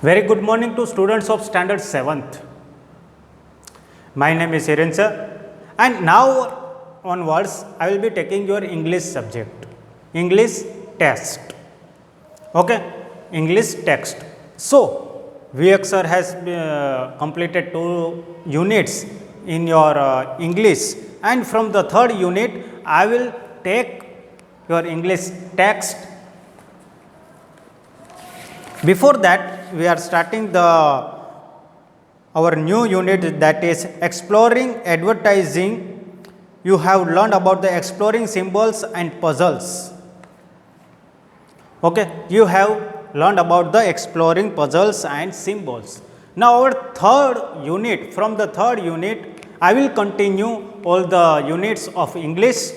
Very good morning to students of standard 7th. My name is Hiren sir, and now onwards I will be taking your English subject, English test. Okay, English text. So, Vivek sir has completed 2 units in your English, and from the 3rd unit I will take your English text. Before that, we are starting our new unit, that is exploring advertising. You have learned about the exploring symbols and puzzles. Okay, you have learned about the exploring puzzles and symbols. Now our 3rd unit, from the 3rd unit I will continue all the units of English.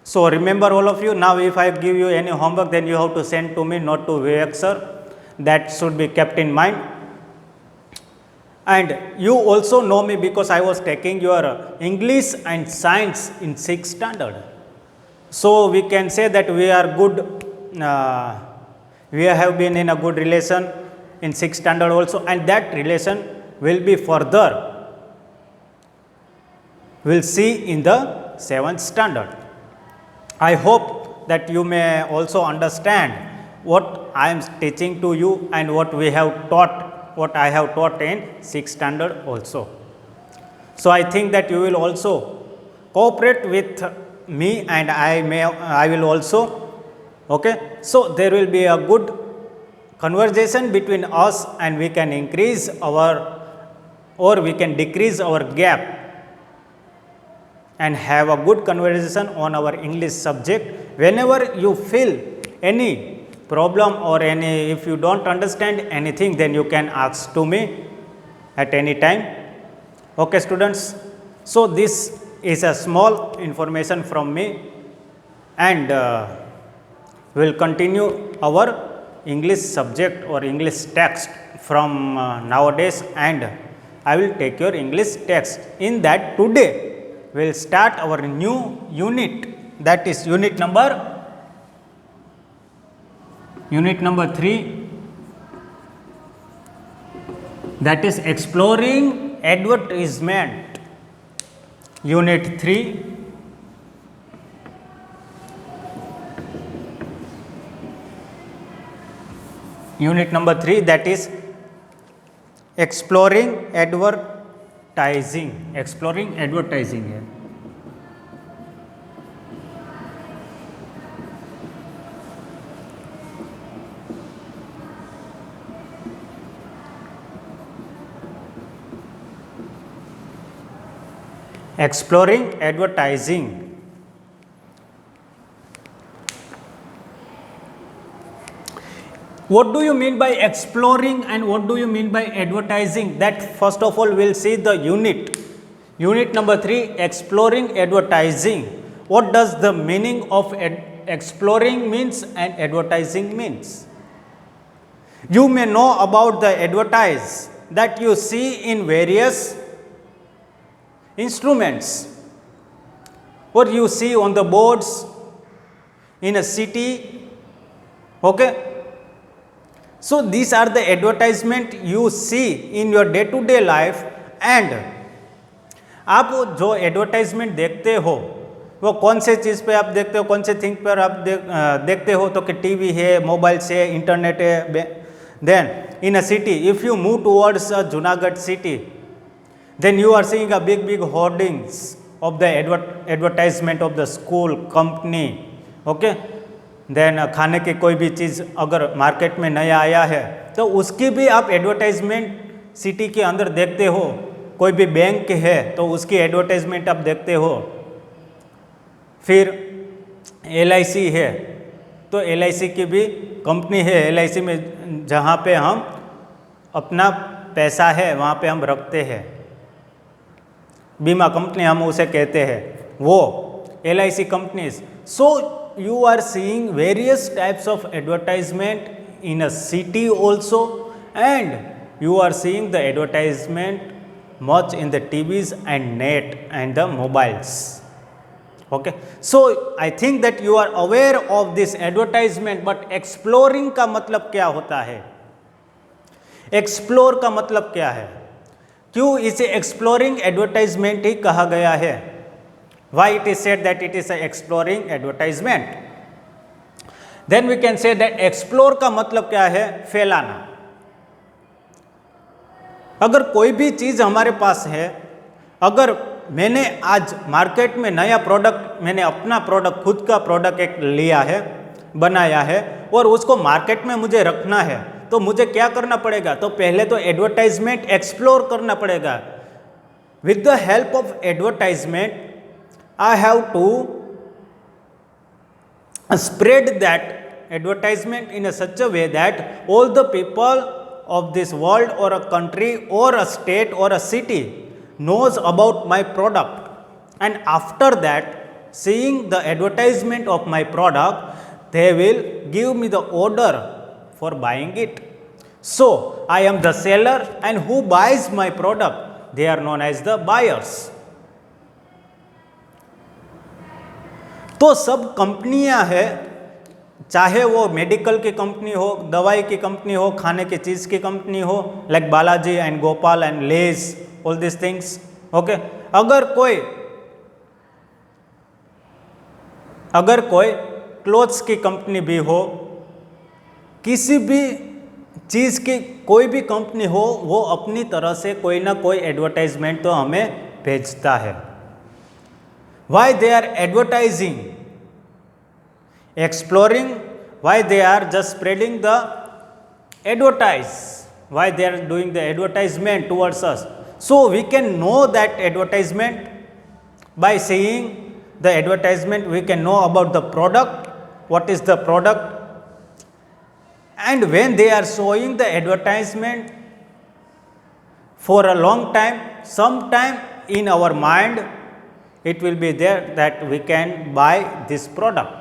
So remember all of you, now if I give you any homework, then you have to send to me, not to Vivek sir. That should be kept in mind. And you also know me because I was taking your English and science in 6th standard. So we can say that we are good, we have been in a good relation in 6th standard also, and that relation will be further, we'll see in the 7th standard. I hope that you may also understand what I am teaching to you and what we have taught, what I have taught in 6th standard also. So I think that you will also cooperate with me, and I will also, okay. So there will be a good conversation between us, and we can increase our, or we can decrease our gap and have a good conversation on our English subject. Whenever you feel any problem or any, if you don't understand anything, then you can ask to me at any time. Okay students, so this is a small information from me, and we will continue our English subject or English text from nowadays, and I will take your English text. In that, today we will start our new unit, that is unit number 3, that is exploring advertisement. Unit 3, unit number 3, that is exploring advertising. Exploring advertising है. Exploring advertising. What do you mean by exploring and what do you mean by advertising? That first of all we'll see the unit. Unit number 3, exploring advertising. What does the meaning of exploring means and advertising means? You may know about the advertise that you see in various instruments, or you see on the boards in a city. Okay, so these are the advertisement you see in your day to day life. And आप जो advertisement देखते हो वो कौन से चीज़ पे आप देखते हो, कौन से थिंग पर आप देखते हो, तो कि टीवी है, मोबाइल से, इंटरनेट है. Then in a city, if you move towards Junagadh city, then you are seeing a big hoardings of the advertisement of the school, company. Okay, then खाने की कोई भी चीज़ अगर मार्केट में नया आया है तो उसकी भी आप एडवर्टाइजमेंट सिटी के अंदर देखते हो. कोई भी बैंक है तो उसकी एडवर्टाइजमेंट आप देखते हो. फिर LIC है तो LIC की भी कंपनी है. LIC में जहाँ पे हम अपना पैसा है वहाँ पे हम रखते हैं, बीमा कंपनी हम उसे कहते हैं, वो LIC companies. So you are seeing various types of advertisement in a city also, and you are seeing the advertisement much in the TVs and net and the mobiles. Okay, so I think that you are aware of this advertisement, but exploring का मतलब क्या होता है? Explore का मतलब क्या है? क्यों इसे एक्सप्लोरिंग एडवर्टाइजमेंट ही कहा गया है? Why it is said that it is exploring advertisement? Then we can say that explore का मतलब क्या है? फैलाना। अगर कोई भी चीज़ हमारे पास है, अगर मैंने आज मार्केट में नया प्रोडक्ट, मैंने अपना प्रोडक्ट, खुद का प्रोडक्ट एक लिया है, बनाया है, और उसको मार्केट में मुझे रखना है, तो मुझे क्या करना पड़ेगा? तो पहले तो एडवर्टाइजमेंट एक्सप्लोर करना पड़ेगा। With the help of advertisement I have to spread that advertisement in a such a way that all the people of this world or a country or a state or a city knows about my product, and after that, seeing the advertisement of my product, they will give me the order for buying it. So I am the seller, and who buys my product? They are known as the buyers. तो सब कंपनियां हैं, चाहे वो medical की company हो, दवाई की कंपनी हो, खाने की चीज़ की कंपनी हो, like Balaji and Gopal and Lay's, all this things, okay. अगर कोई क्लोथ्स की कंपनी भी हो, किसी भी चीज़ की कोई भी कंपनी हो, वो अपनी तरह से कोई ना कोई एडवर्टाइजमेंट तो हमें भेजता है। Why they are advertising, exploring? Why they are just spreading the advertise? Why they are doing the advertisement towards us? So we can know that advertisement by seeing the advertisement. We can know about the product, what is the product, and when they are showing the advertisement for a long time, sometime in our mind it will be there that we can buy this product.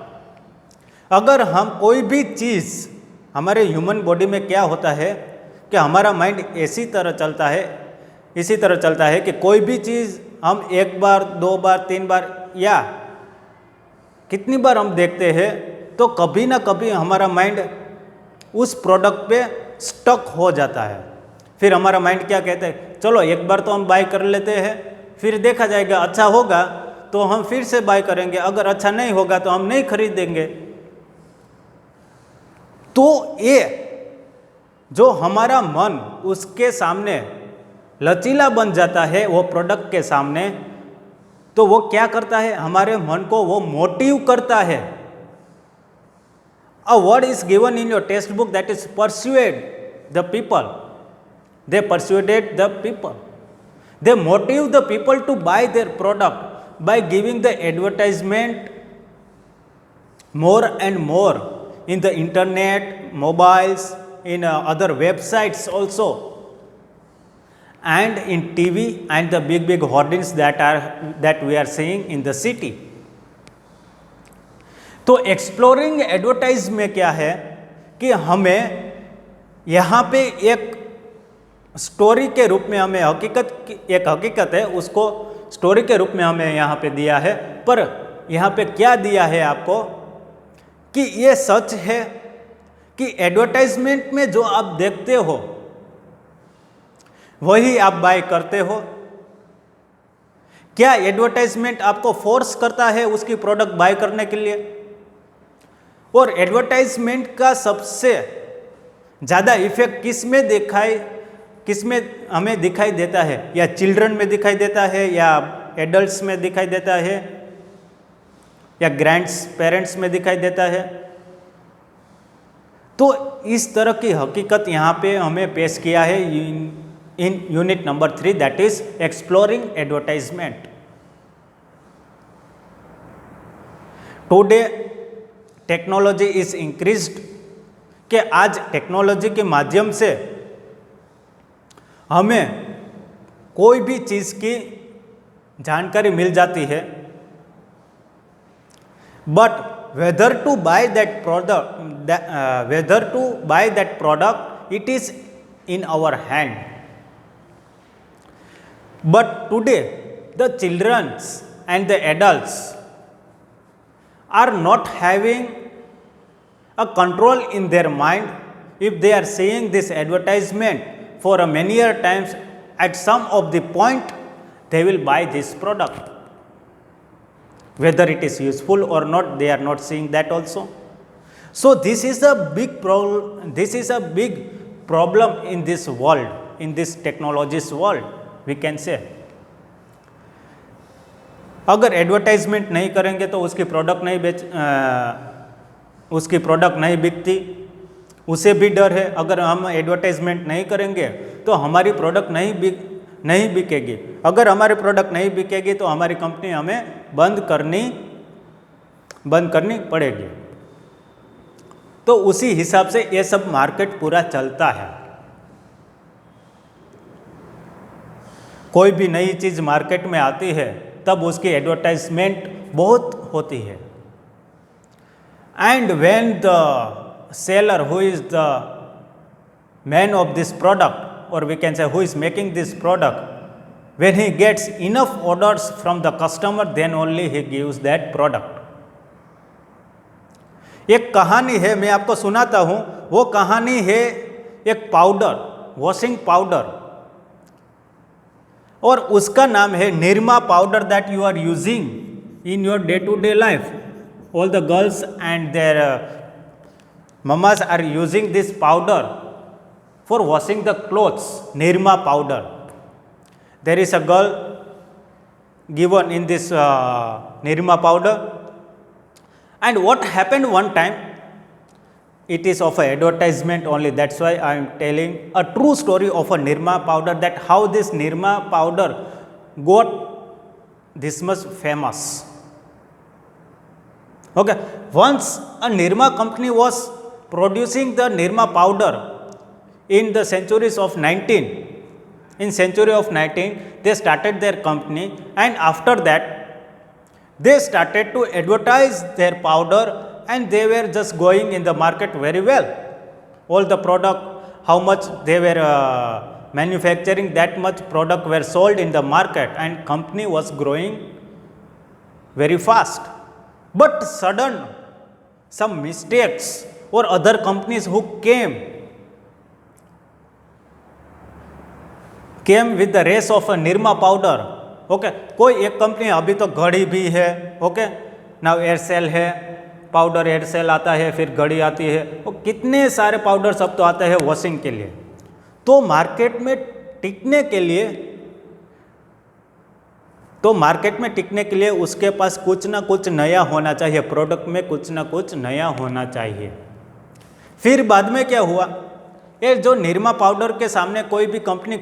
अगर हम कोई भी चीज़, हमारे human body में क्या होता है कि हमारा माइंड इसी तरह चलता है कि कोई भी चीज़ हम एक बार, दो बार, तीन बार या कितनी बार हम देखते हैं, तो कभी ना कभी हमारा माइंड उस प्रोडक्ट पे स्टक हो जाता है। फिर हमारा माइंड क्या कहता है, चलो एक बार तो हम बाय कर लेते हैं, फिर देखा जाएगा, अच्छा होगा तो हम फिर से बाय करेंगे, अगर अच्छा नहीं होगा तो हम नहीं खरीदेंगे। तो ये जो हमारा मन उसके सामने लचीला बन जाता है, वो प्रोडक्ट के सामने, तो वो क्या करता है, हमारे मन को वो मोटिव करता है। A word is given in your textbook that is persuaded the people. They persuaded the people, they motive the people to buy their product by giving the advertisement more and more in the internet, mobiles, in other websites also, and in TV and the big hoardings that we are seeing in the city. तो exploring advertise में क्या है कि हमें यहाँ पे एक story के रूप में हमें हकीकत है, उसको स्टोरी के रूप में हमें यहाँ पे दिया है। पर यहाँ पे क्या दिया है आपको कि ये सच है कि एडवर्टाइजमेंट में जो आप देखते हो वही आप बाय करते हो। क्या एडवर्टाइजमेंट आपको फोर्स करता है उसकी प्रोडक्ट बाय करने के लिए? और एडवर्टाइजमेंट का सबसे ज़्यादा इफेक्ट किस में हमें दिखाई देता है? या चिल्ड्रन में दिखाई देता है, या एडल्ट्स में दिखाई देता है, या ग्रैंड्स पेरेंट्स में दिखाई देता है? तो इस तरह की हकीकत यहाँ पे हमें पेश किया है in unit number 3, that is exploring advertisement. Today technology is increased, कि आज टेक्नोलॉजी के माध्यम से हमें कोई भी चीज़ की जानकारी मिल जाती है, but whether to buy that product, it is in our hand. But today the children and the adults are not having a control in their mind. If they are seeing this advertisement, for a many times. At some of the point, they will buy this product. Whether it is useful or not, they are not seeing that also. So this is a big problem. This is a big problem in this world, in this technologies world, we can say. अगर advertisement नहीं करेंगे तो उसकी product नहीं बिकती, उसे भी डर है. अगर हम एडवर्टाइजमेंट नहीं करेंगे तो हमारी प्रोडक्ट नहीं बिकेगी. अगर हमारी प्रोडक्ट नहीं बिकेगी तो हमारी कंपनी हमें बंद करनी पड़ेगी. तो उसी हिसाब से ये सब मार्केट पूरा चलता है. कोई भी नई चीज़ मार्केट में आती है तब उसकी एडवर्टाइजमेंट बहुत होती है. And when the seller, who is the man of this product, or we can say who is making this product, when he gets enough orders from the customer, then only he gives that product. एक कहानी है, मैं आपको सुनाता हूँ. वो कहानी है एक पाउडर, वॉशिंग पाउडर, और उसका नाम है Nirma powder that you are using in your day to day life. All the girls and their mamas are using this powder for washing the clothes, Nirma powder. There is a girl given in this Nirma powder, and what happened one time, it is of a advertisement only, that's why I am telling a true story of a Nirma powder, that how this Nirma powder got this much famous. Okay, once a Nirma company was producing the Nirma powder in the centuries of 19. In century of 19, they started their company, and after that, they started to advertise their powder, and they were just going in the market very well. All the product, how much they were manufacturing, that much product were sold in the market, and company was growing very fast. But sudden, some mistakes or other companies who came with the race of a Nirma powder. Okay, कोई एक company, अभी तो घड़ी भी है. Okay, now Aircel है, powder Aircel आता है, फिर घड़ी आती है, और कितने सारे पाउडर सब तो आते हैं वॉशिंग के लिए. तो मार्केट में टिकने के लिए उसके पास कुछ ना कुछ नया होना चाहिए, प्रोडक्ट में कुछ ना कुछ नया होना चाहिए. फिर बाद में क्या हुआ, ये जो निरमा पाउडर के सामने कोई भी कंपनी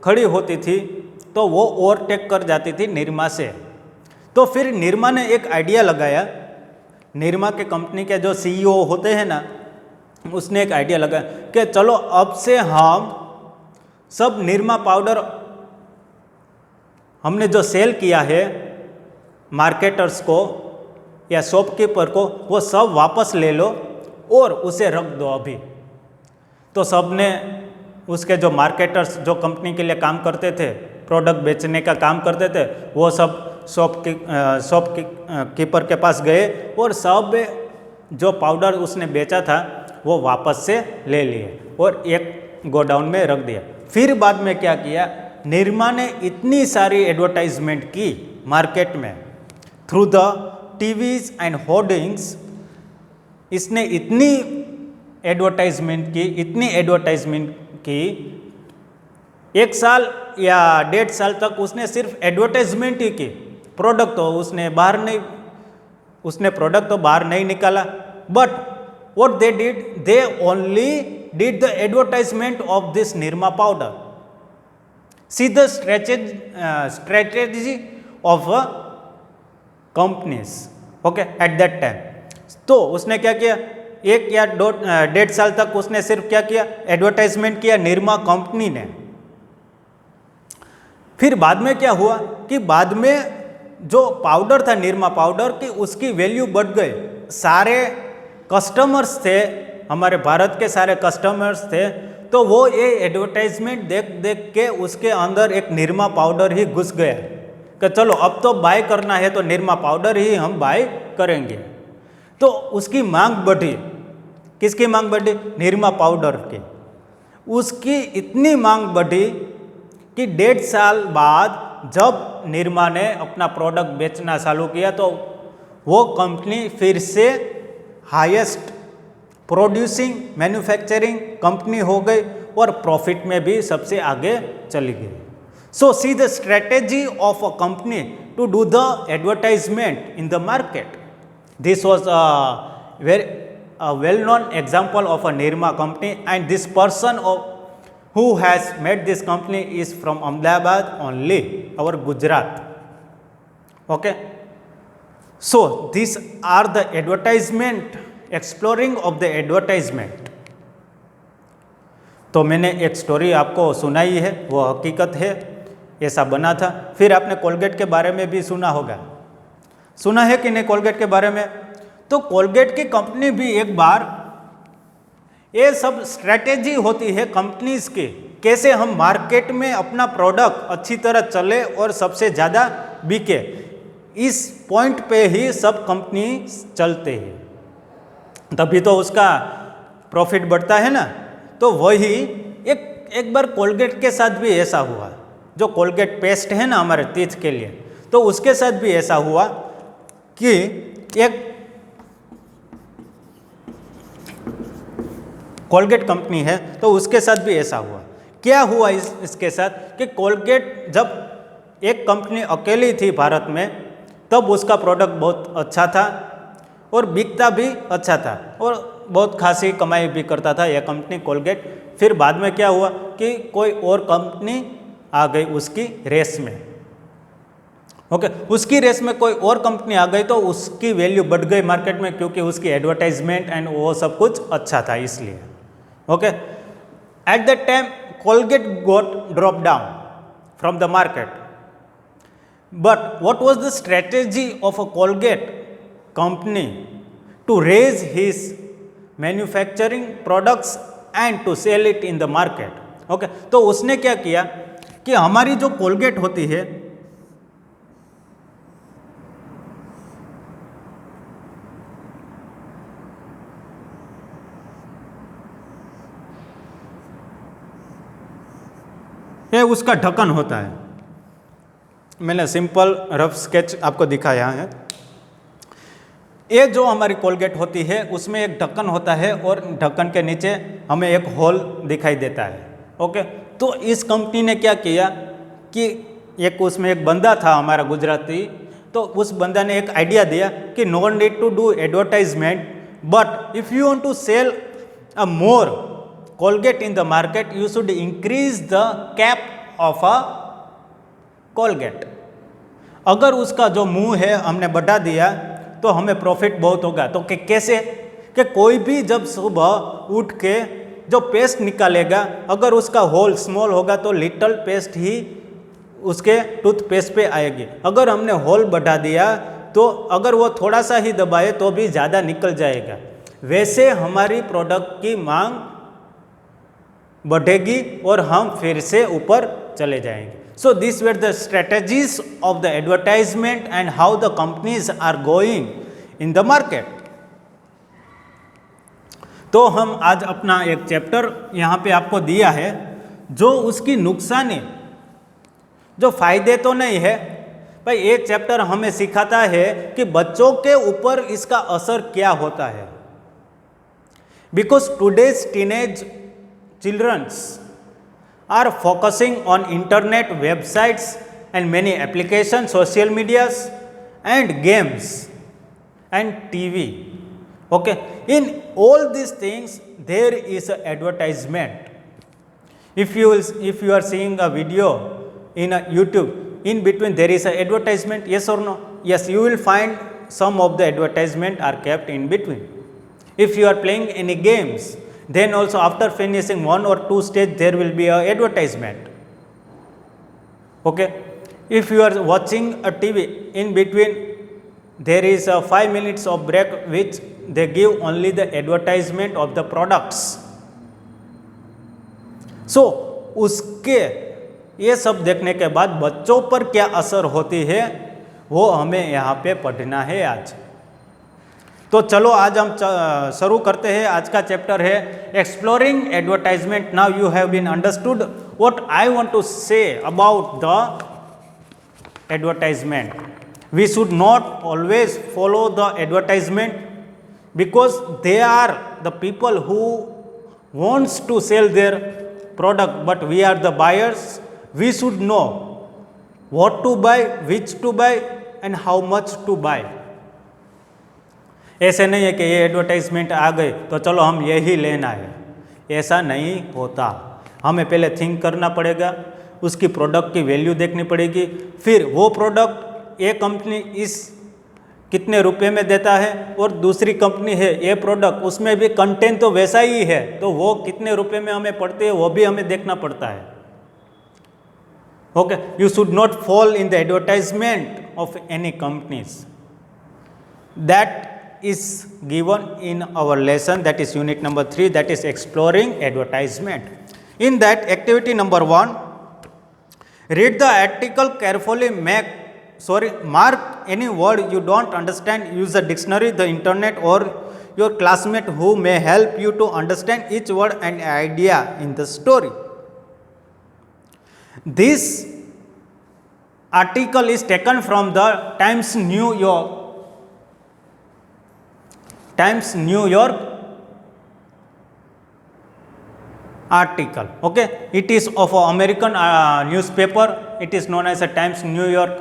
खड़ी होती थी तो वो ओवरटेक कर जाती थी निरमा से. तो फिर निरमा ने एक आइडिया लगाया. निरमा के कंपनी के जो सीईओ होते हैं ना, उसने एक आइडिया लगाया कि चलो अब से हम सब निरमा पाउडर हमने जो सेल किया है मार्केटर्स को या शॉपकीपर को, वो सब वापस ले लो और उसे रख दो अभी. तो सब ने, उसके जो मार्केटर्स जो कंपनी के लिए काम करते थे, प्रोडक्ट बेचने का काम करते थे, वो सब शॉपकीपर के पास गए और सब जो पाउडर उसने बेचा था वो वापस से ले लिए और एक गोडाउन में रख दिया. फिर बाद में क्या किया, निरमा ने इतनी सारी एडवर्टाइजमेंट की मार्केट में through the TVs and hoardings. इसने इतनी एडवर्टाइजमेंट की, 1 साल या 1.5 साल तक उसने सिर्फ एडवर्टाइजमेंट ही की. प्रोडक्ट तो उसने प्रोडक्ट तो बाहर नहीं निकाला. But what they did, they only did the advertisement of this Nirma powder. C the strategy of companies. Okay, at that time. तो उसने क्या किया, 1 या 1.5 साल तक उसने सिर्फ क्या किया, एडवर्टाइजमेंट किया निरमा कंपनी ने. फिर बाद में क्या हुआ कि बाद में जो पाउडर था निरमा पाउडर की, उसकी वैल्यू बढ़ गई. सारे कस्टमर्स थे, हमारे भारत के सारे कस्टमर्स थे, तो वो ये एडवर्टाइजमेंट देख के उसके अंदर एक निरमा पाउडर ही घुस गया कि चलो अब तो बाय करना है तो निरमा पाउडर ही हम बाय करेंगे. तो उसकी मांग बढ़ी. किसकी मांग बढ़ी? निरमा पाउडर की. उसकी इतनी मांग बढ़ी कि 1.5 साल बाद जब निरमा ने अपना प्रोडक्ट बेचना चालू किया तो वो कंपनी फिर से हाईएस्ट प्रोड्यूसिंग मैन्युफैक्चरिंग कंपनी हो गई और प्रॉफिट में भी सबसे आगे चली गई। So see the strategy of a company to do the advertisement in the market. This was a well-known example of a Nirma company, and this person who has made this company is from Ahmedabad only, our Gujarat. Okay, so these are the advertisement, exploring of the advertisement. तो मैंने एक story आपको सुनाई है, वो हकीकत है, ऐसा बना था। फिर आपने कोलगेट के बारे में भी सुना होगा, सुना है कि नहीं कोलगेट के बारे में? तो कोलगेट की कंपनी भी एक बार, ये सब स्ट्रैटेजी होती है कंपनीज की, कैसे हम मार्केट में अपना प्रोडक्ट अच्छी तरह चले और सबसे ज़्यादा बिके, इस पॉइंट पे ही सब कंपनी चलते हैं, तभी तो उसका प्रॉफिट बढ़ता है ना। तो वही एक बार कोलगेट के साथ भी ऐसा हुआ, जो कोलगेट पेस्ट है ना हमारे टीथ के लिए, तो उसके साथ भी ऐसा हुआ कि एक कोलगेट कंपनी है, तो उसके साथ भी ऐसा हुआ। क्या हुआ इसके साथ कि कोलगेट जब एक कंपनी अकेली थी भारत में, तब उसका प्रोडक्ट बहुत अच्छा था और बिकता भी अच्छा था और बहुत खासी कमाई भी करता था यह कंपनी कोलगेट। फिर बाद में क्या हुआ कि कोई और कंपनी आ गई उसकी रेस में। ओके, उसकी रेस में कोई और कंपनी आ गई तो उसकी वैल्यू बढ़ गई मार्केट में, क्योंकि उसकी एडवर्टाइजमेंट एंड वो सब कुछ अच्छा था इसलिए। Okay, at that time Colgate got drop down from the market, but what was the strategy of a Colgate company to raise his manufacturing products and to sell it in the market. Okay, तो उसने क्या किया कि हमारी जो Colgate होती है, ये उसका ढक्कन होता है, मैंने सिंपल रफ स्केच आपको दिखाया है। ये जो हमारी कोलगेट होती है उसमें एक ढक्कन होता है और ढक्कन के नीचे हमें एक होल दिखाई देता है। ओके, तो इस कंपनी ने क्या किया कि एक उसमें एक बंदा था हमारा गुजराती, तो उस बंदा ने एक आइडिया दिया कि no need to do advertisement, but if you want to sell a more Colgate in the market you should increase the cap of a Colgate. अगर उसका जो मुंह है हमने बढ़ा दिया तो हमें प्रॉफिट बहुत होगा। तो कैसे कि कोई भी जब सुबह उठ के जो पेस्ट निकालेगा, अगर उसका होल स्मॉल होगा तो लिटल पेस्ट ही उसके टूथपेस्ट पे आएगी। अगर हमने होल बढ़ा दिया तो अगर वो थोड़ा सा ही दबाए तो भी ज़्यादा निकल जाएगा। वैसे हमारी प्रोडक्ट की मांग बढ़ेगी और हम फिर से ऊपर चले जाएंगे। So these were the strategies of the advertisement and how the companies are going in the market. तो हम आज अपना एक चैप्टर यहाँ पे आपको दिया है, जो उसकी नुकसानी, जो फायदे तो नहीं है भाई, ये चैप्टर हमें सिखाता है कि बच्चों के ऊपर इसका असर क्या होता है। Because today's teenage childrens are focusing on internet websites and many applications, social medias and games and TV. Okay, in all these things there is a advertisement. If you are seeing a video in a YouTube, in between there is a advertisement, yes or no? Yes, you will find some of the advertisement are kept in between. If you are playing any games, then also after finishing 1 or 2 stage there will be a advertisement. Okay, if you are watching a TV, in between there is a 5 minutes of break which they give only the advertisement of the products. So उसके ये सब देखने के बाद बच्चों पर क्या असर होती है वो हमें यहाँ पे पढ़ना है आज। तो चलो आज हम शुरू करते हैं। आज का चैप्टर है exploring advertisement. Now you have been understood what I want to say about the advertisement. We should not always follow the advertisement because they are the people who wants to sell their product, but we are the buyers. We should know what to buy, which to buy and how much to buy. ऐसे नहीं है कि ये advertisement आ गई तो चलो हम यही लेना है, ऐसा नहीं होता। हमें पहले थिंक करना पड़ेगा, उसकी प्रोडक्ट की वैल्यू देखनी पड़ेगी, फिर वो प्रोडक्ट ये कंपनी इस कितने रुपए में देता है और दूसरी कंपनी है ये प्रोडक्ट, उसमें भी कंटेंट तो वैसा ही है, तो वो कितने रुपए में हमें पड़ती है वो भी हमें देखना पड़ता है। Okay, you should not fall in the advertisement of any companies. That is given in our lesson, that is unit number 3, that is exploring advertisement. In that activity number 1, read the article carefully, mark any word you don't understand, use the dictionary, the internet or your classmate who may help you to understand each word and idea in the story. This article is taken from the Times New York article. Okay, it is of an American newspaper. It is known as a Times New York.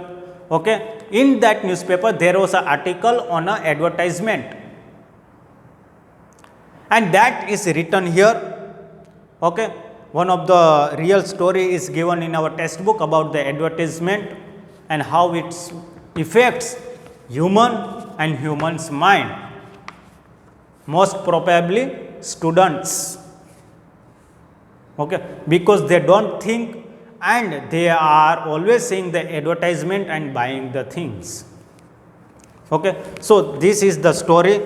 Okay, in that newspaper there was an article on an advertisement, and that is written here. Okay, one of the real story is given in our textbook about the advertisement and how it affects human and human's mind. Most probably students, okay, because they don't think and they are always seeing the advertisement and buying the things. Okay, so this is the story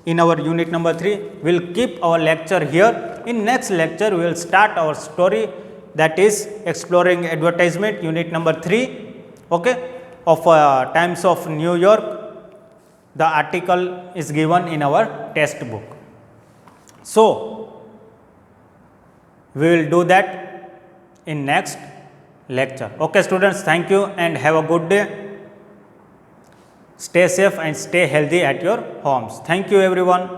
in our unit number 3. We'll keep our lecture here. In next lecture we will start our story, that is exploring advertisement, unit number 3, okay, of Times of New York. The article is given in our textbook. So we will do that in next lecture. Okay students, thank you and have a good day. Stay safe and stay healthy at your homes. Thank you everyone.